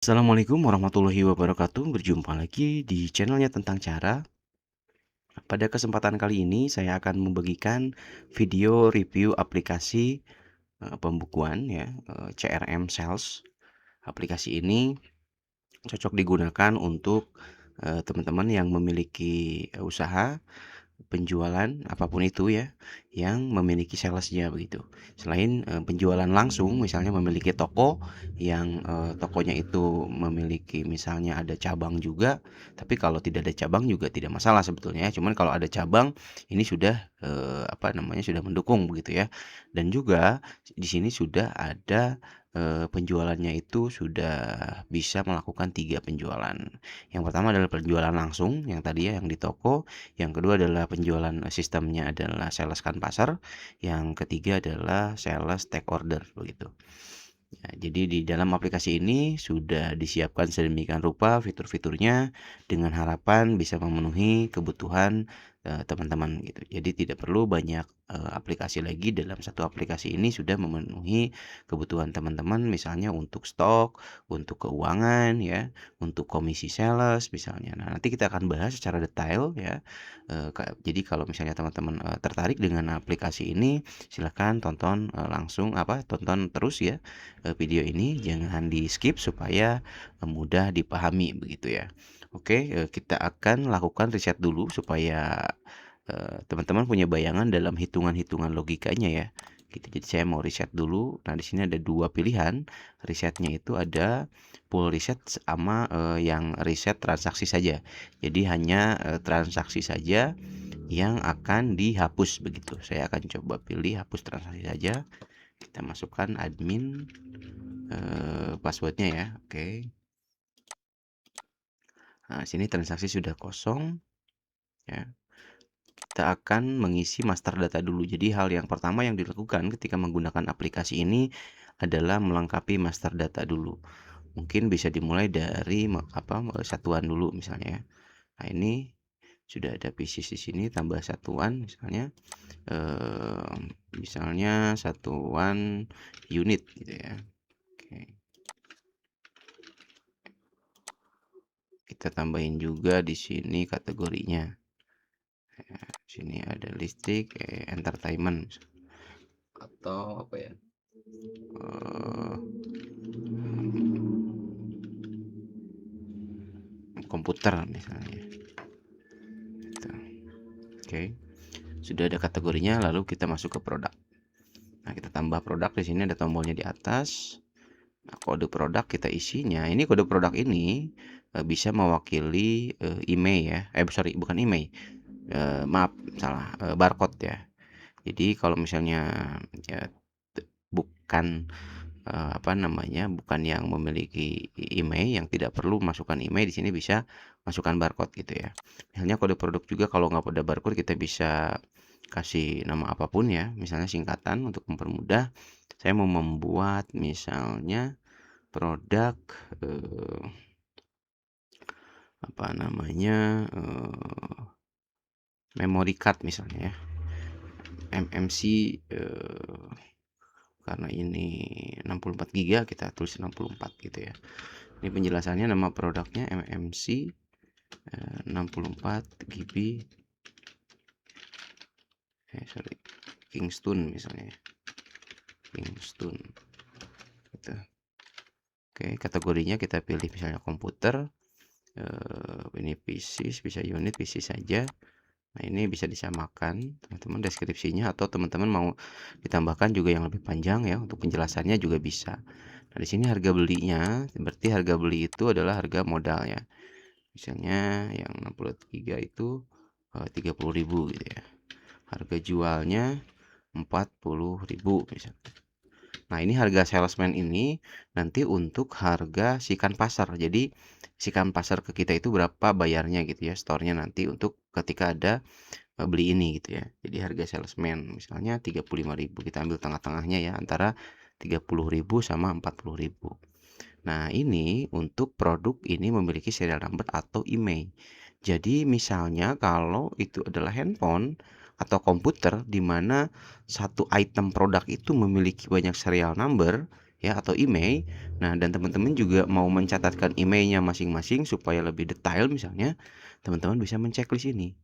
Assalamualaikum warahmatullahi wabarakatuh. Berjumpa lagi di channelnya Tentang Cara. Pada kesempatan kali ini saya akan membagikan video review aplikasi pembukuan ya, CRM Sales. Aplikasi ini cocok digunakan untuk teman-teman yang memiliki usaha penjualan apapun itu ya, yang memiliki salesnya begitu. Selain penjualan langsung, misalnya memiliki toko yang tokonya itu memiliki misalnya ada cabang juga, tapi kalau tidak ada cabang juga tidak masalah sebetulnya ya. Cuman kalau ada cabang ini sudah apa namanya sudah mendukung begitu ya. Dan juga di sini sudah ada penjualannya itu sudah bisa melakukan 3 penjualan. Yang pertama adalah penjualan langsung yang tadi ya yang di toko, yang kedua adalah penjualan sistemnya adalah sales kan pasar, yang ketiga adalah sales take order begitu. Ya, jadi di dalam aplikasi ini sudah disiapkan sedemikian rupa fitur-fiturnya dengan harapan bisa memenuhi kebutuhan teman-teman gitu. Jadi tidak perlu banyak aplikasi lagi, dalam satu aplikasi ini sudah memenuhi kebutuhan teman-teman misalnya untuk stok, untuk keuangan ya, untuk komisi sales misalnya. Nah, nanti kita akan bahas secara detail ya. Jadi kalau misalnya teman-teman tertarik dengan aplikasi ini, silahkan tonton tonton terus ya video ini, jangan di-skip supaya mudah dipahami begitu ya. Oke, kita akan lakukan riset dulu supaya teman-teman punya bayangan dalam hitungan-hitungan logikanya ya. Gitu. Jadi saya mau riset dulu. Nah, di sini ada 2 pilihan. Risetnya itu ada full riset sama yang riset transaksi saja. Jadi hanya transaksi saja yang akan dihapus begitu. Saya akan coba pilih hapus transaksi saja. Kita masukkan admin passwordnya ya. Oke. Nah, sini transaksi sudah kosong ya. Kita akan mengisi master data dulu. Jadi hal yang pertama yang dilakukan ketika menggunakan aplikasi ini adalah melengkapi master data dulu. Mungkin bisa dimulai dari satuan dulu misalnya ya. Nah, ini sudah ada pieces di sini tambah satuan misalnya satuan unit gitu ya. Oke. Kita tambahin juga di sini kategorinya. Sini ada listrik, entertainment atau apa ya? Komputer misalnya. Gitu. Oke. Sudah ada kategorinya, lalu kita masuk ke produk. Nah, kita tambah produk di sini ada tombolnya di atas. Nah, kode produk kita isinya. Ini kode produk ini bisa mewakili email ya. Sorry, bukan email. Maaf, salah. Barcode ya. Jadi kalau misalnya ya, bukan bukan yang memiliki email, yang tidak perlu masukkan email, di sini bisa masukkan barcode gitu ya. Misalnya kode produk juga kalau nggak ada barcode kita bisa kasih nama apapun ya, misalnya singkatan untuk mempermudah. Saya mau membuat misalnya produk memory card misalnya ya, MMC karena ini 64 GB kita tulis 64 gitu ya. Ini penjelasannya, nama produknya MMC 64 GB Kingston misalnya, Kingston gitu. Oke, kategorinya kita pilih misalnya komputer, ini PC, bisa unit PC saja. Nah, ini bisa disamakan teman-teman deskripsinya, atau teman-teman mau ditambahkan juga yang lebih panjang ya untuk penjelasannya juga bisa. Nah, di sini harga belinya berarti harga beli itu adalah harga modal ya. Misalnya yang 63 itu 30.000 gitu ya. Harga jualnya 40.000 misalnya. Nah, ini harga salesman ini nanti untuk harga sikan pasar. Jadi sikan pasar ke kita itu berapa bayarnya gitu ya, store-nya nanti untuk ketika ada beli ini gitu ya. Jadi harga salesman misalnya 35.000, kita ambil tengah-tengahnya ya antara 30.000 sama 40.000. Nah, ini untuk produk ini memiliki serial number atau email. Jadi misalnya kalau itu adalah handphone atau komputer di mana satu item produk itu memiliki banyak serial number, ya atau email. Nah, dan teman-teman juga mau mencatatkan emailnya masing-masing supaya lebih detail misalnya, teman-teman bisa men-checklist ini.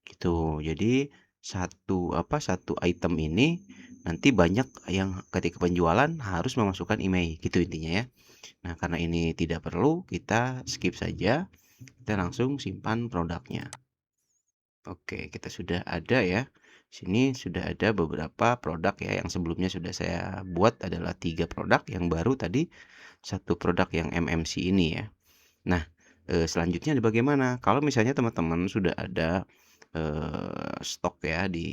Gitu. Jadi satu item ini nanti banyak yang ketika penjualan harus memasukkan email, gitu intinya ya. Nah, karena ini tidak perlu, kita skip saja. Kita langsung simpan produknya. Oke, kita sudah ada ya. Sini sudah ada beberapa produk ya yang sebelumnya sudah saya buat adalah 3 produk, yang baru tadi satu produk yang MMC ini ya. Nah, selanjutnya bagaimana? Kalau misalnya teman-teman sudah ada, stok ya di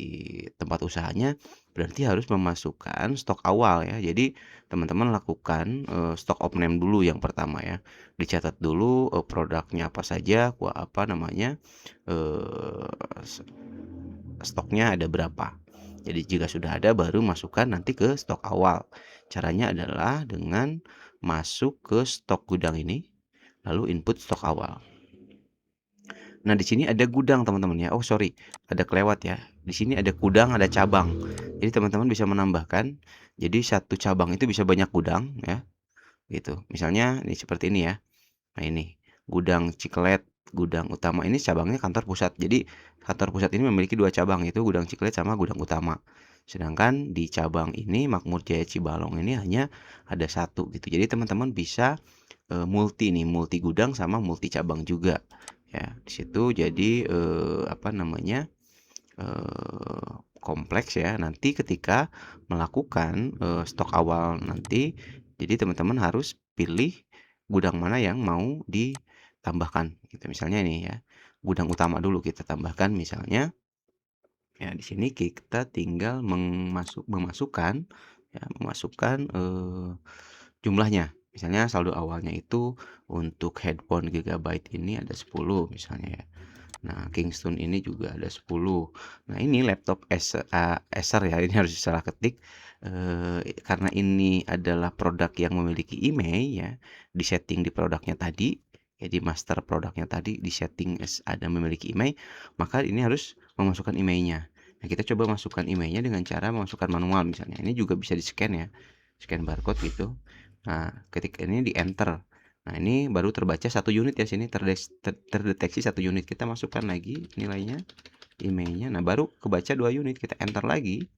tempat usahanya, berarti harus memasukkan stok awal ya. Jadi teman-teman lakukan, stok opening dulu yang pertama ya. Dicatat dulu, produknya apa saja, apa namanya, eee, stoknya ada berapa. Jadi jika sudah ada baru masukkan nanti ke stok awal. Caranya adalah dengan masuk ke stok gudang ini, lalu input stok awal. Nah, di sini ada gudang teman-teman ya. Oh, sorry, ada kelewat ya. Di sini ada gudang, ada cabang. Jadi teman-teman bisa menambahkan. Jadi satu cabang itu bisa banyak gudang ya. Gitu. Misalnya ini seperti ini ya. Nah, ini gudang Ciklet, gudang utama ini cabangnya kantor pusat. Jadi kantor pusat ini memiliki 2 cabang, itu gudang Ciklet sama gudang utama. Sedangkan di cabang ini Makmur Jaya Cibalong ini hanya ada satu gitu. Jadi teman-teman bisa multi gudang sama multi cabang juga. Ya, di situ jadi apa namanya? Kompleks ya. Nanti ketika melakukan stok awal nanti, jadi teman-teman harus pilih gudang mana yang mau ditambahkan. Gitu. Misalnya ini ya, gudang utama dulu kita tambahkan misalnya. Ya, di sini kita tinggal memasukkan ya, jumlahnya. Misalnya saldo awalnya itu untuk headphone Gigabyte ini ada 10 misalnya ya. Nah, Kingston ini juga ada 10. Nah, ini laptop Acer ya, ini harus salah ketik. Karena ini adalah produk yang memiliki email ya, disetting di produknya tadi, ya di master produknya tadi disetting ada memiliki email, maka ini harus memasukkan emailnya. Nah, kita coba masukkan emailnya dengan cara memasukkan manual misalnya. Ini juga bisa di-scan ya, scan barcode gitu. Nah, ketika ini di enter. Nah, ini baru terbaca 1 unit ya, sini terdeteksi 1 unit. Kita masukkan lagi nilainya, emailnya. Nah, baru kebaca 2 unit. Kita enter lagi.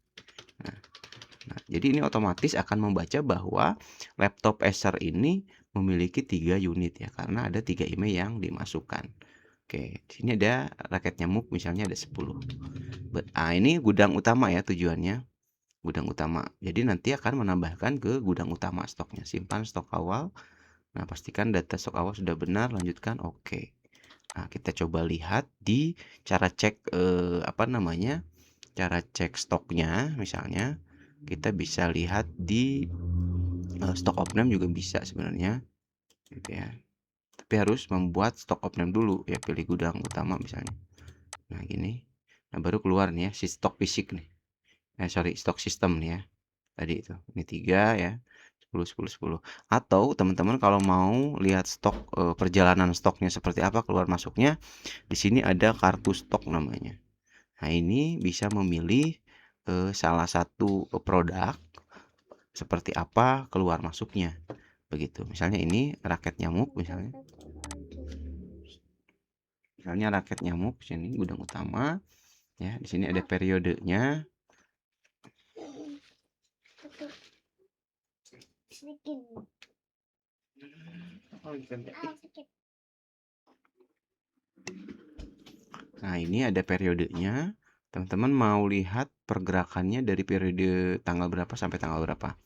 Nah, jadi ini otomatis akan membaca bahwa laptop Acer ini memiliki 3 unit ya, karena ada 3 email yang dimasukkan. Oke, di sini ada raket nyamuk misalnya ada 10. Ini gudang utama ya tujuannya. Gudang utama. Jadi nanti akan menambahkan ke gudang utama stoknya. Simpan stok awal. Nah, pastikan data stok awal sudah benar, lanjutkan oke. Nah, kita coba lihat di cara cek apa namanya? Cara cek stoknya misalnya kita bisa lihat di stok opening juga bisa sebenarnya gitu ya. Tapi harus membuat stok opening dulu ya, pilih gudang utama misalnya. Nah, gini. Nah, baru keluar nih ya si stok fisik nih. Sorry, stok sistem nih ya. Tadi itu. Ini 3 ya. 10 10 10. Atau teman-teman kalau mau lihat stok perjalanan stoknya seperti apa keluar masuknya, di sini ada kartu stok namanya. Nah, ini bisa memilih salah satu produk seperti apa keluar masuknya. Begitu. Misalnya ini raket nyamuk misalnya. Misalnya raket nyamuk sini gudang utama ya, di sini ada periodenya. Nah, ini ada periodenya. Teman-teman mau lihat pergerakannya dari periode tanggal berapa sampai tanggal berapa.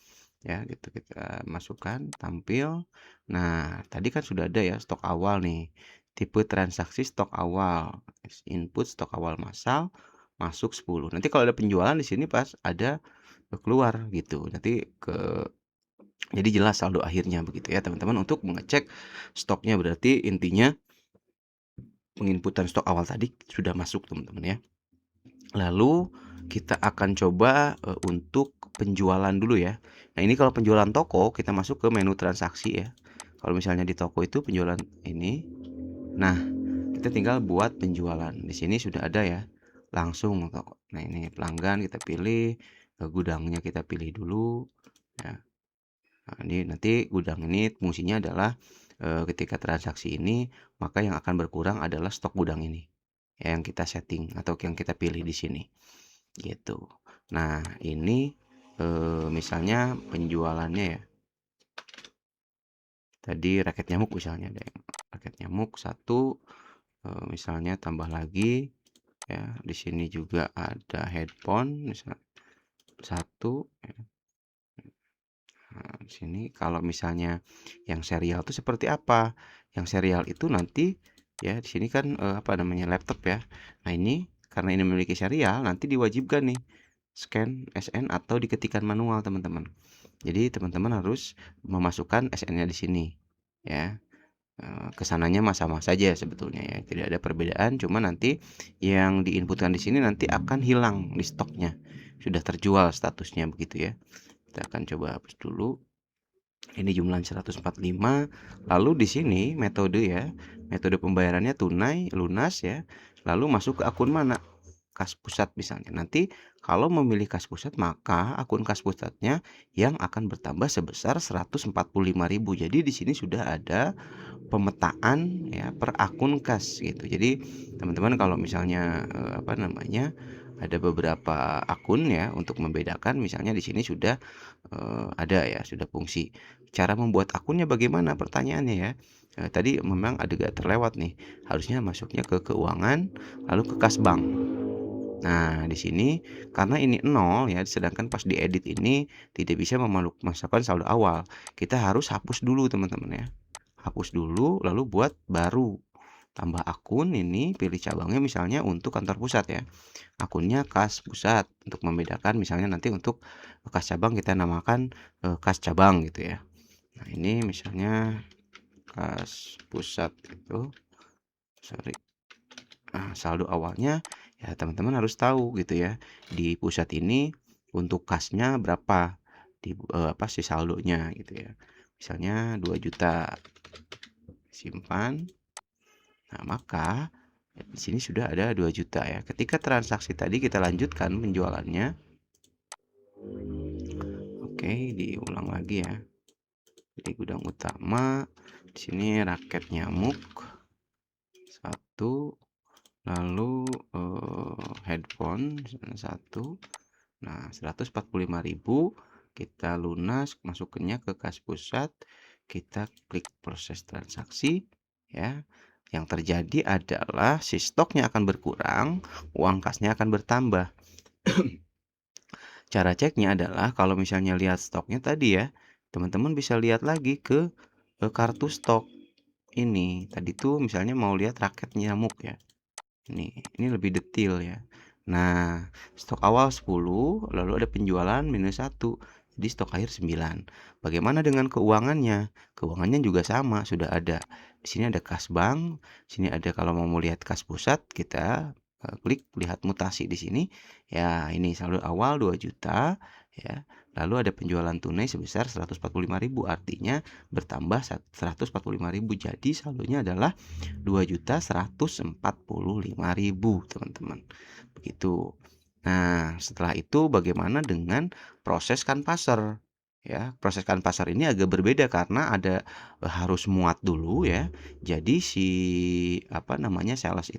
Ya, gitu kita masukkan, tampil. Nah, tadi kan sudah ada ya stok awal nih. Tipe transaksi stok awal. Input stok awal massal masuk 10. Nanti kalau ada penjualan di sini pas ada keluar gitu. Nanti jadi jelas saldo akhirnya begitu ya, teman-teman. Untuk mengecek stoknya berarti intinya penginputan stok awal tadi sudah masuk, teman-teman ya. Lalu kita akan coba untuk penjualan dulu ya. Nah, ini kalau penjualan toko kita masuk ke menu transaksi ya. Kalau misalnya di toko itu penjualan ini. Nah, kita tinggal buat penjualan. Di sini sudah ada ya. Langsung toko. Nah, ini pelanggan kita pilih, gudangnya kita pilih dulu ya. Nah, ini nanti gudang ini fungsinya adalah, ketika transaksi ini, maka yang akan berkurang adalah stok gudang ini, ya, yang kita setting atau yang kita pilih di sini, gitu. Nah, ini, misalnya penjualannya ya, tadi raket nyamuk misalnya ada yang raket nyamuk 1, misalnya tambah lagi ya, di sini juga ada headphone misal 1 ya. Nah, di sini kalau misalnya yang serial itu seperti apa? Yang serial itu nanti ya di sini kan apa namanya laptop ya. Nah, ini karena ini memiliki serial nanti diwajibkan nih scan SN atau diketikkan manual, teman-teman. Jadi teman-teman harus memasukkan SN-nya di sini ya. Kesananya sama saja sebetulnya ya, tidak ada perbedaan, cuma nanti yang diinputkan di sini nanti akan hilang di stoknya, sudah terjual statusnya begitu ya. Kita akan coba hapus dulu. Ini jumlahnya 145. Lalu di sini metode ya, metode pembayarannya tunai, lunas ya. Lalu masuk ke akun mana? Kas pusat misalnya. Nanti kalau memilih kas pusat, maka akun kas pusatnya yang akan bertambah sebesar 145.000. Jadi di sini sudah ada pemetaan ya per akun kas gitu. Jadi teman-teman kalau misalnya apa namanya ada beberapa akun ya untuk membedakan, misalnya di sini sudah ada ya, sudah fungsi. Cara membuat akunnya bagaimana pertanyaannya ya? Tadi memang agak terlewat nih. Harusnya masuknya ke keuangan lalu ke kas bank. Nah, di sini karena ini 0 ya, sedangkan pas diedit ini tidak bisa memasukkan saldo awal. Kita harus hapus dulu teman-teman ya. Hapus dulu lalu buat baru. Tambah akun ini, pilih cabangnya misalnya untuk kantor pusat ya. Akunnya kas pusat untuk membedakan, misalnya nanti untuk kas cabang kita namakan kas cabang gitu ya. Nah, ini misalnya kas pusat itu, sorry. Nah, saldo awalnya ya teman-teman harus tahu gitu ya. Di pusat ini untuk kasnya berapa, di apa sih saldonya gitu ya. Misalnya 2 juta simpan. Nah, maka di sini sudah ada 2 juta ya. Ketika transaksi tadi kita lanjutkan penjualannya. Oke, diulang lagi ya. Jadi gudang utama, di sini raket nyamuk 1, lalu headphone 1. Nah, 145.000 kita lunas, masukinnya ke kas pusat, kita klik proses transaksi ya. Yang terjadi adalah si stoknya akan berkurang, uang kasnya akan bertambah. Cara ceknya adalah kalau misalnya lihat stoknya tadi ya, teman-teman bisa lihat lagi ke kartu stok ini. Tadi tuh misalnya mau lihat raket nyamuk ya. Ini lebih detail ya. Nah, stok awal 10, lalu ada penjualan -1. Jadi stok akhir 9. Bagaimana dengan keuangannya? Keuangannya juga sama, sudah ada. Di sini ada kas bank, sini ada kalau mau lihat kas pusat, kita klik lihat mutasi di sini. Ya, ini saldo awal 2 juta ya. Lalu ada penjualan tunai sebesar 145.000, artinya bertambah 145.000. Jadi saldonya adalah 2.145.000 teman-teman. Begitu. Nah, setelah itu bagaimana dengan proses kanvaser? Ya, proses kanvaser ini agak berbeda karena ada harus muat dulu ya. Jadi si apa namanya sales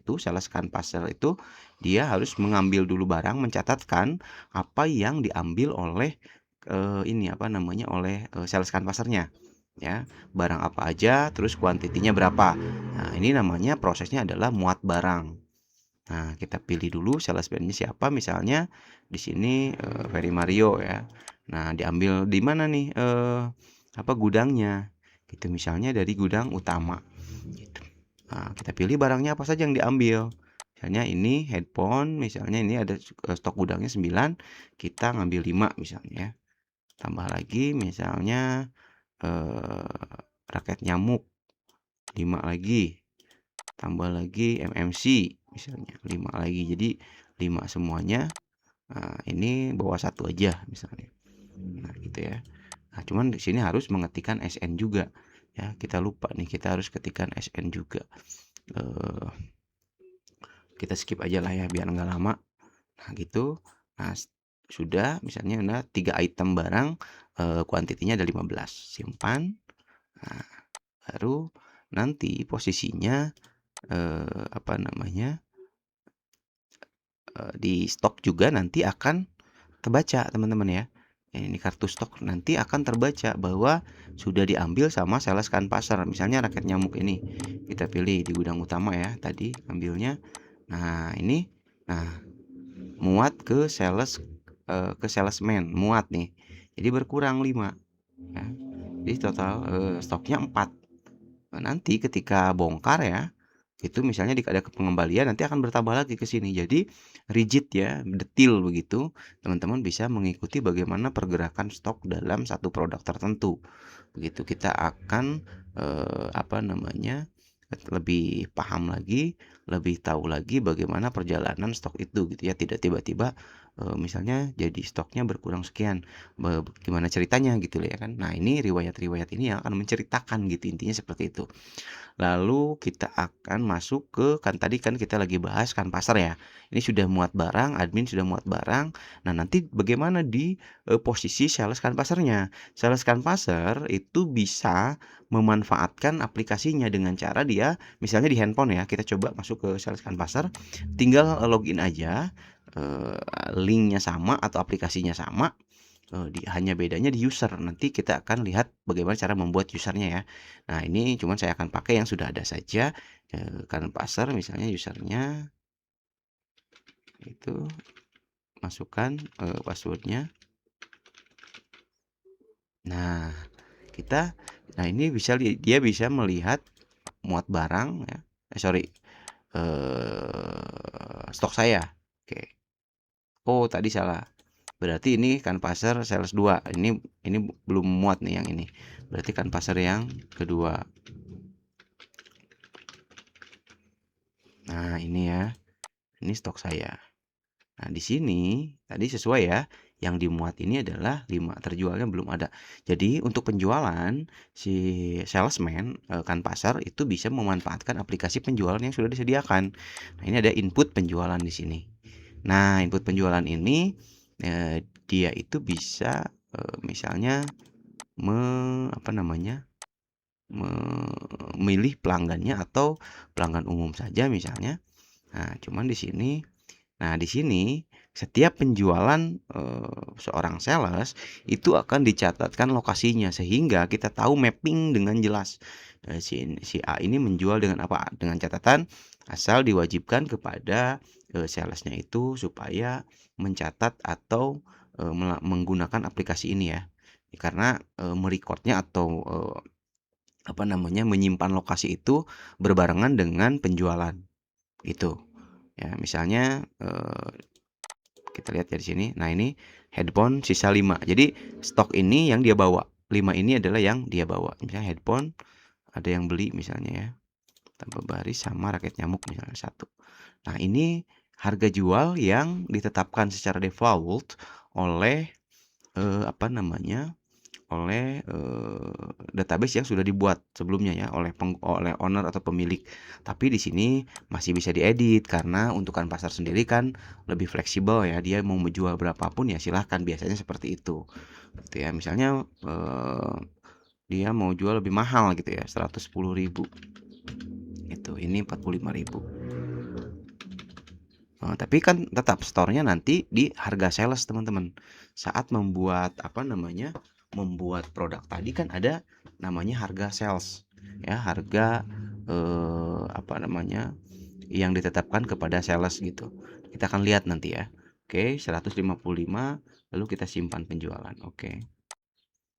kanvaser itu dia harus mengambil dulu barang, mencatatkan apa yang diambil oleh ini apa namanya oleh sales kanvasernya ya, barang apa aja, terus kuantitinya berapa. Nah, ini namanya prosesnya adalah muat barang. Nah, kita pilih dulu salesman-nya siapa, misalnya di sini Ferry Mario ya. Nah, diambil di mana nih apa gudangnya. Gitu misalnya dari gudang utama gitu. Nah, kita pilih barangnya apa saja yang diambil. Misalnya ini headphone, misalnya ini ada stok gudangnya 9, kita ngambil 5 misalnya ya. Tambah lagi misalnya raket nyamuk 5 lagi, tambah lagi MMC misalnya 5 lagi, jadi 5 semuanya. Nah, ini bawa 1 aja misalnya. Nah, gitu ya. Nah, cuman di sini harus mengetikkan SN juga ya, kita lupa nih, kita harus ketikkan SN juga. Kita skip aja lah ya biar nggak lama. Nah, gitu. Nah, sudah misalnya ada 3 item barang, kuantitinya ada 15, simpan. Nah, baru nanti posisinya, apa namanya, di stok juga nanti akan terbaca teman-teman ya. Ini kartu stok nanti akan terbaca bahwa sudah diambil sama sales Kanpasar. Misalnya raket nyamuk ini kita pilih di gudang utama ya, tadi ambilnya. Nah, ini nah muat ke salesman, muat nih. Jadi berkurang 5 ya. Jadi total stoknya 4. Nah, nanti ketika bongkar ya, itu misalnya ada pengembalian nanti akan bertambah lagi ke sini. Jadi rigid ya, detil begitu. Teman-teman bisa mengikuti bagaimana pergerakan stok dalam satu produk tertentu. Begitu kita akan apa namanya? Lebih paham lagi, lebih tahu lagi bagaimana perjalanan stok itu gitu ya. Tidak tiba-tiba misalnya jadi stoknya berkurang sekian. Gimana ceritanya gitu ya kan. Nah, ini riwayat-riwayat ini yang akan menceritakan gitu, intinya seperti itu. Lalu kita akan masuk ke, kan tadi kan kita lagi bahas Kanpasar ya. Ini sudah muat barang, admin sudah muat barang. Nah, nanti bagaimana di posisi sales Kanpasarnya? Sales Kanpasar itu bisa memanfaatkan aplikasinya dengan cara dia misalnya di handphone ya. Kita coba masuk ke sales Kanpasar, tinggal login aja, linknya sama atau aplikasinya sama. Hanya bedanya di user. Nanti kita akan lihat bagaimana cara membuat usernya ya. Nah, ini cuman saya akan pakai yang sudah ada saja. Kanpasar misalnya usernya itu masukkan passwordnya. Nah, nah ini dia bisa melihat muat barang ya. Stok saya. Oke. Oh, tadi salah. Berarti ini Kanpasar sales 2. Ini belum muat nih yang ini. Berarti Kanpasar yang kedua. Nah, ini ya. Ini stok saya. Nah, di sini tadi sesuai ya. Yang dimuat ini adalah 5, terjualnya belum ada. Jadi, untuk penjualan si salesman Kanpasar itu bisa memanfaatkan aplikasi penjualan yang sudah disediakan. Nah, ini ada input penjualan di sini. Nah, input penjualan ini dia itu bisa misalnya apa namanya? Memilih pelanggannya atau pelanggan umum saja misalnya. Nah, cuman di sini setiap penjualan seorang sales itu akan dicatatkan lokasinya sehingga kita tahu mapping dengan jelas. Si A ini menjual dengan apa? Dengan catatan asal diwajibkan kepada salesnya itu supaya mencatat atau menggunakan aplikasi ini ya. Karena merecordnya atau apa namanya, menyimpan lokasi itu berbarengan dengan penjualan gitu. Ya, misalnya kita lihat ya di sini. Nah, ini headphone sisa 5. Jadi stok ini yang dia bawa. 5 ini adalah yang dia bawa. Misalnya headphone ada yang beli misalnya ya. Tanpa baris sama raket nyamuk misalnya 1. Nah, ini harga jual yang ditetapkan secara default oleh apa namanya? Oleh database yang sudah dibuat sebelumnya ya oleh owner atau pemilik. Tapi di sini masih bisa diedit karena untuk Kanpasar sendiri kan lebih fleksibel ya. Dia mau menjual berapapun ya silahkan, biasanya seperti itu. Gitu ya. Misalnya dia mau jual lebih mahal gitu ya, 110.000. Itu ini 45.000. Tapi kan tetap store-nya nanti di harga sales teman-teman. Saat membuat apa namanya, membuat produk tadi kan ada namanya harga sales ya, harga apa namanya, yang ditetapkan kepada sales gitu. Kita akan lihat nanti ya. Oke, 155 lalu kita simpan penjualan. Oke.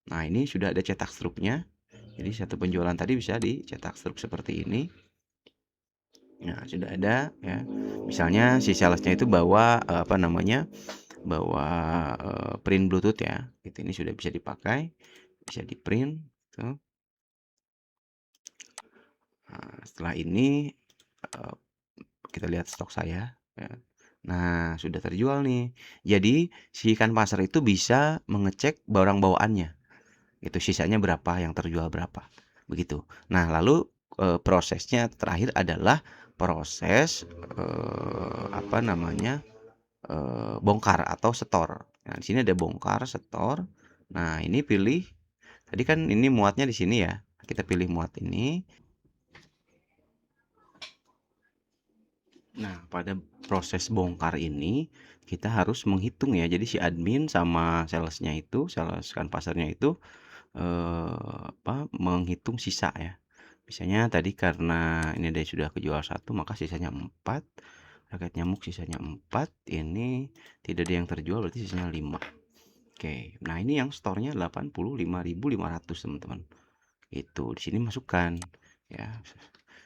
Nah, ini sudah ada cetak struknya. Jadi satu penjualan tadi bisa dicetak struk seperti ini. Nah, sudah ada ya. Misalnya si salesnya itu bawa apa namanya? Bawa print Bluetooth ya. Gitu, ini sudah bisa dipakai, bisa di-print gitu. Nah, setelah ini kita lihat stok saya ya. Nah, sudah terjual nih. Jadi, si Kanpasar itu bisa mengecek barang bawaannya. Itu sisanya berapa, yang terjual berapa. Begitu. Nah, lalu prosesnya terakhir adalah proses apa namanya? Bongkar atau setor. Nah, di sini ada bongkar, setor. Nah, ini pilih, tadi kan ini muatnya di sini ya. Kita pilih muat ini. Nah, pada proses bongkar ini kita harus menghitung ya. Jadi si admin sama salesnya itu, sales pasarnya itu menghitung sisa ya. Misalnya tadi karena ini ada sudah kejual satu, maka sisanya 4. Raket nyamuk sisanya 4. Ini tidak ada yang terjual, berarti sisanya 5. Oke. Nah, ini yang store-nya 85.500, teman-teman. Itu di sini masukkan ya.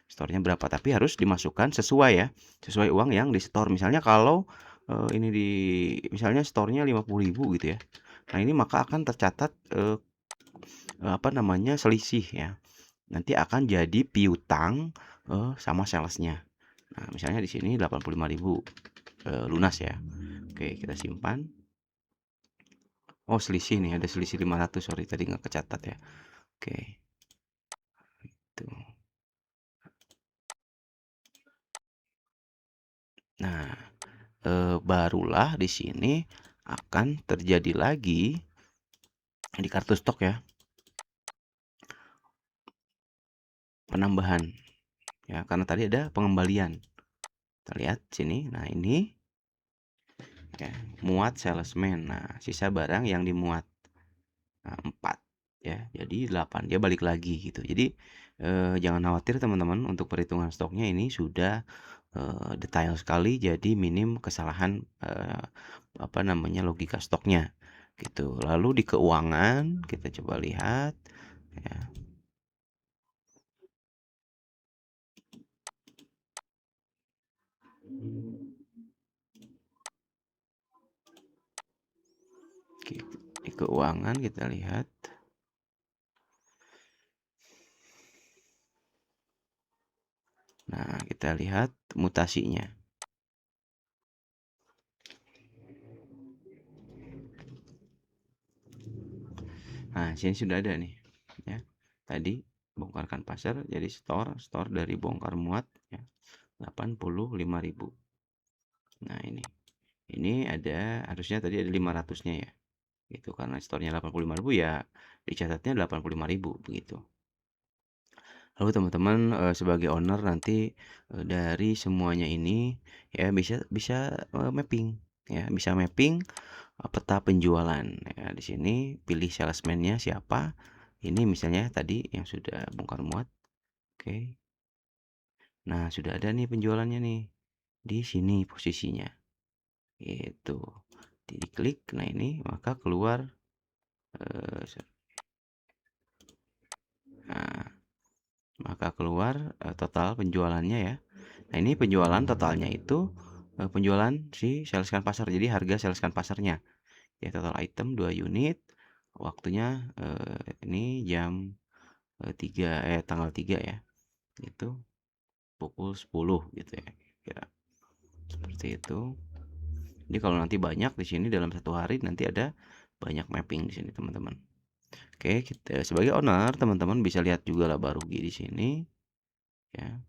Store-nya berapa, tapi harus dimasukkan sesuai ya. Sesuai uang yang di store. Misalnya kalau ini misalnya store-nya 50.000 gitu ya. Nah, ini maka akan tercatat selisih ya. Nanti akan jadi piutang sama salesnya. Nah, misalnya di sini 85.000 lunas ya. Oke, kita simpan. Oh, selisih nih, ada selisih 500, sorry tadi nggak kecatat ya. Oke. Itu. Nah, barulah di sini akan terjadi lagi di kartu stok ya, penambahan ya, karena tadi ada pengembalian. Kita lihat sini. Nah, ini ya, muat salesman. Nah, sisa barang yang dimuat. Nah, 4 ya. Jadi 8. Dia balik lagi gitu. Jadi jangan khawatir teman-teman, untuk perhitungan stoknya ini sudah detail sekali, jadi minim kesalahan logika stoknya gitu. Lalu di keuangan kita coba lihat ya. Di keuangan kita lihat. Nah, kita lihat mutasinya. Nah, sini sudah ada nih ya. Tadi bongkarkan pasar jadi store dari bongkar muat ya, 85.000. Nah, ini ada, harusnya tadi ada 500-nya ya. Gitu, karena store-nya 85.000 ya dicatatnya 85.000 begitu. Lalu teman-teman sebagai owner nanti dari semuanya ini ya bisa bisa mapping ya, bisa mapping peta penjualan ya. Di sini pilih salesman-nya siapa. Ini misalnya tadi yang sudah bongkar muat. Oke. Nah, sudah ada nih penjualannya nih. Di sini posisinya. Itu. Diklik. Nah, ini maka keluar nah, maka keluar total penjualannya ya. Nah, ini penjualan totalnya itu penjualan si saleskan pasar. Jadi harga saleskan pasarnya. Ya, total item 2 unit. Waktunya ini jam 3 tanggal 3 ya. Itu pukul 10 gitu ya. Kira seperti itu. Jadi kalau nanti banyak di sini dalam satu hari nanti ada banyak mapping di sini, teman-teman. Oke, kita sebagai owner, teman-teman bisa lihat juga laba rugi di sini ya.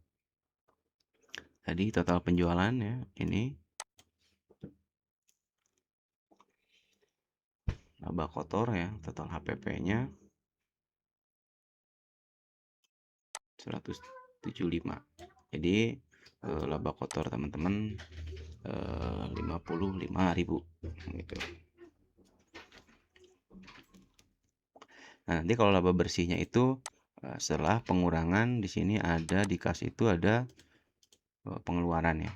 Tadi total penjualan ya, ini laba kotor ya, total HPP-nya 175. Jadi laba kotor teman-teman 55.000 gitu. Nah, nanti kalau laba bersihnya itu setelah pengurangan, di sini ada dikasih itu ada pengeluaran ya.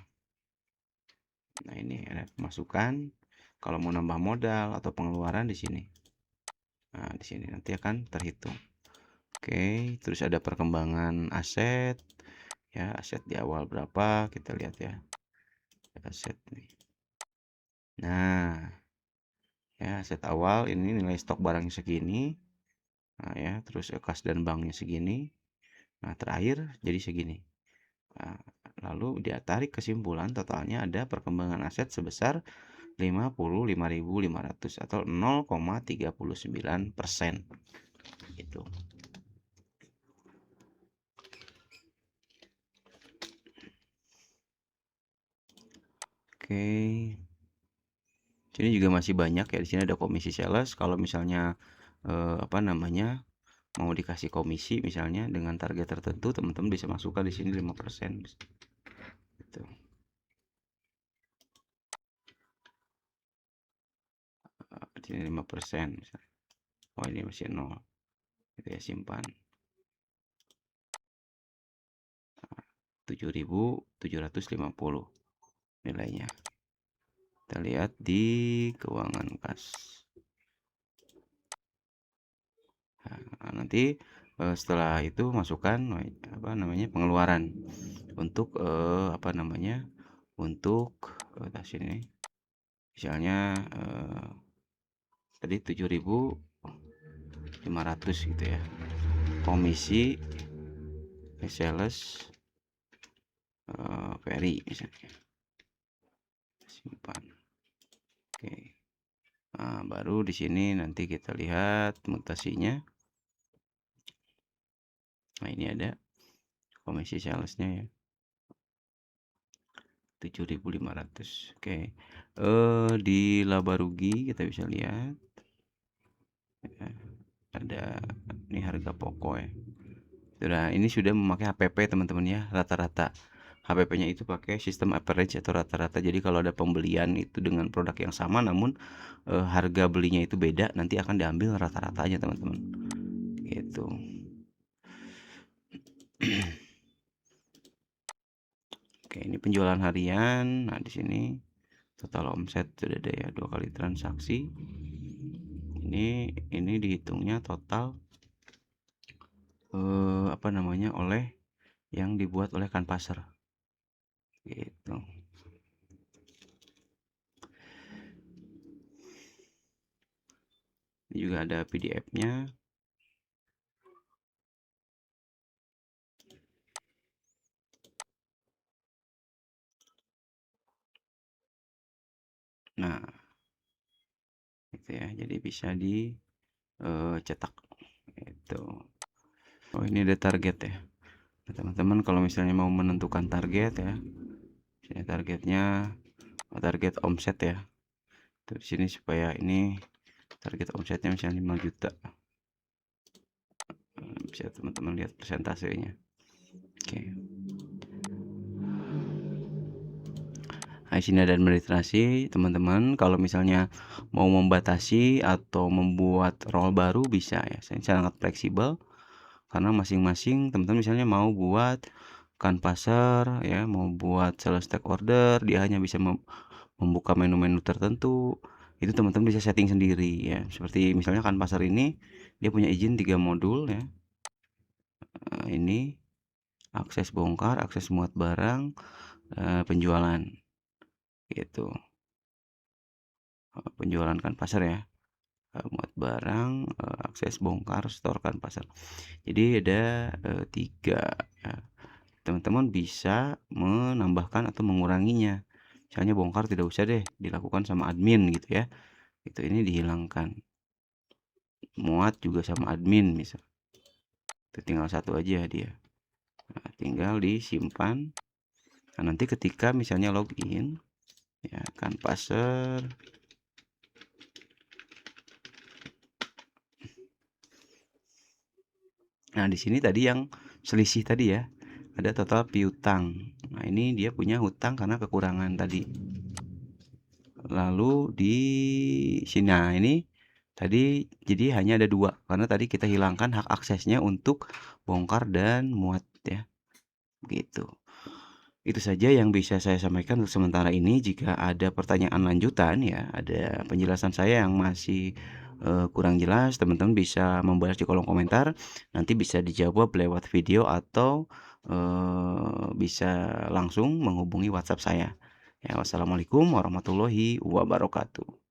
Nah, ini ada pemasukan. Kalau mau nambah modal atau pengeluaran di sini. Nah, di sini nanti akan terhitung. Oke, terus ada perkembangan aset. Ya, aset di awal berapa? Kita lihat ya. Aset nih. Nah, ya aset awal ini nilai stok barangnya segini. Nah, ya, terus kas dan banknya segini. Nah, terakhir jadi segini. Nah, lalu dia tarik kesimpulan totalnya ada perkembangan aset sebesar 55.500 atau 0,39%. Gitu. Oke. Sini juga masih banyak ya, di sini ada komisi sales kalau misalnya, apa namanya, mau dikasih komisi misalnya dengan target tertentu, teman-teman bisa masukkan di sini 5%, gitu. Di sini 5% misalnya. Oh, ini masih 0, gitu ya, simpan. 7.750 nilainya. Kita lihat di keuangan kas. Nah, nanti setelah itu masukkan apa namanya pengeluaran untuk apa namanya untuk tas ini misalnya tadi 7.500 gitu ya, komisi sales ferry misalnya, simpan. Oke. Nah, baru di sini nanti kita lihat mutasinya. Nah, ini ada komisi salesnya ya, 7.500. Oke. Di laba rugi kita bisa lihat ya, ada ini harga pokok ya. Sudah, ini sudah memakai HPP teman-teman ya, rata-rata. HPP-nya itu pakai sistem average atau rata-rata. Jadi kalau ada pembelian itu dengan produk yang sama namun harga belinya itu beda, nanti akan diambil rata-ratanya teman-teman. Gitu. Oke, ini penjualan harian. Nah, di sini total omset sudah ada ya, 2 kali transaksi. Ini dihitungnya total apa namanya oleh yang dibuat oleh Kanpasar. Gitu. Ini juga ada PDF-nya. Nah, gitu ya. Jadi bisa dicetak itu. Oh, ini ada target ya. Nah, teman-teman kalau misalnya mau menentukan target ya, misalnya target omset ya. Terus sini supaya ini target omsetnya misalnya 5 juta. Bisa teman-teman lihat persentasenya. Oke. Nah, sini ada administrasi, teman-teman. Kalau misalnya mau membatasi atau membuat role baru bisa ya. Saya sangat fleksibel karena masing-masing teman-teman misalnya mau buat Kanpasar ya, mau buat sales take order, dia hanya bisa membuka menu-menu tertentu. Itu teman-teman bisa setting sendiri ya. Seperti misalnya Kanpasar ini dia punya izin 3 modul ya. Ini akses bongkar, akses muat barang, penjualan gitu. Penjualan Kanpasar ya, muat barang, akses bongkar, store Kanpasar. Jadi ada 3 ya. Teman-teman bisa menambahkan atau menguranginya. Misalnya bongkar tidak usah deh dilakukan sama admin gitu ya. Itu ini dihilangkan. Muat juga sama admin misal. Itu tinggal satu aja dia. Nah, tinggal disimpan. Nah, nanti ketika misalnya login ya Kanpasar. Nah, di sini tadi yang selisih tadi ya, ada total piutang. Nah, ini dia punya hutang karena kekurangan tadi. Lalu di sini, nah ini tadi jadi hanya ada 2 karena tadi kita hilangkan hak aksesnya untuk bongkar dan muat ya. Begitu. Itu saja yang bisa saya sampaikan untuk sementara ini. Jika ada pertanyaan lanjutan ya, ada penjelasan saya yang masih kurang jelas, teman-teman bisa membahas di kolom komentar. Nanti bisa dijawab lewat video atau bisa langsung menghubungi WhatsApp saya. Ya, wassalamualaikum warahmatullahi wabarakatuh.